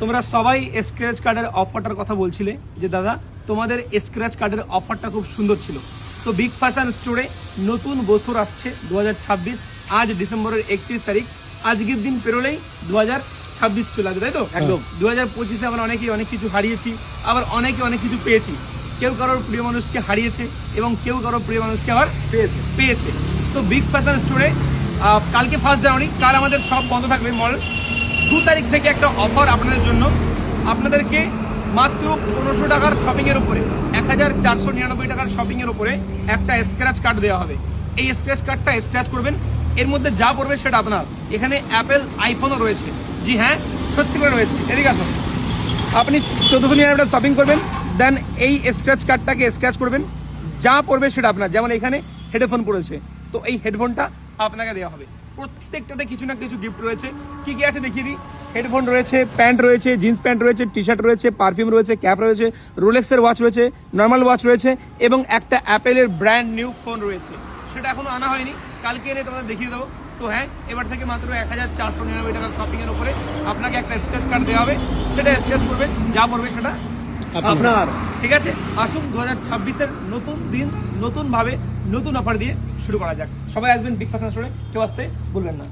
তোমরা সবাই স্ক্র্যাচ কার্ডের অফারটার কথা বলছিলে যে দাদা তোমাদের স্ক্র্যাচ কার্ডের অফারটা খুব সুন্দর ছিল। তো বিগ ফ্যাশন স্টোরে নতুন বছর আসছে 2026, আজ ডিসেম্বরের 31 তারিখ, আজকের দিন পেরোলেই 2026 চলে আসবে, তাই তো? একদম 2025-এ আমরা অনেকেই অনেক কিছু হারিয়েছি, আবার অনেকে অনেক কিছু পেয়েছি। কেউ কারোর প্রিয় মানুষকে হারিয়েছে এবং কেউ কারোর প্রিয় মানুষকে আবার পেয়েছে। তো বিগ ফ্যাশন স্টোরে কালকে 1 জানুয়ারি, কাল আমাদের সব বন্ধ থাকবে মল। 2 তারিখ থেকে একটা অফার আপনাদের জন্য, আপনাদেরকে মাত্র 1500 টাকার শপিংয়ের উপরে, 1499 টাকার শপিংয়ের উপরে একটা স্ক্র্যাচ কার্ড দেওয়া হবে। এই স্ক্র্যাচ কার্ডটা স্ক্র্যাচ করবেন, এর মধ্যে যা পড়বে সেটা আপনার। এখানে অ্যাপেল আইফোনও রয়েছে, জি হ্যাঁ সত্যি করে রয়েছে। এদিকে আসুন, আপনি 1499 শপিং করবেন, দেন এই স্ক্র্যাচ কার্ডটাকে স্ক্র্যাচ করবেন, যা পড়বে সেটা আপনার। যেমন এখানে হেডফোন পড়েছে, তো এই হেডফোনটা আপনাকে দেওয়া হবে। প্রত্যেকটাতে কিছু না কিছু গিফট রয়েছে। কি কি আছে দেখিয়ে দিই। হেডফোন রয়েছে, প্যান্ট রয়েছে, জিন্স প্যান্ট রয়েছে, টি শার্ট রয়েছে, পারফিউম রয়েছে, ক্যাপ রয়েছে, রোলেক্সের ওয়াচ রয়েছে, নর্মাল ওয়াচ রয়েছে এবং একটা অ্যাপেলের ব্র্যান্ড নিউ ফোন রয়েছে। সেটা এখনো আনা হয়নি, কালকে এনে তোমাদের দেখিয়ে দেবো। তো হ্যাঁ, এবার থেকে মাত্র 1499 টাকার শপিংয়ের উপরে আপনাকে একটা স্ক্র্যাচ কার্ড দেওয়া হবে, সেটা স্ক্র্যাচ করবেন, যা পড়বে সেটা আপনার। ঠিক আছে, আসুন 2026-এর নতুন দিন নতুন ভাবে নতুন অফার দিয়ে শুরু করা যাক। সবাই আসবেন বিগ ফ্যাশন স্টোরে, কেউ আসতে ভুলবেন না।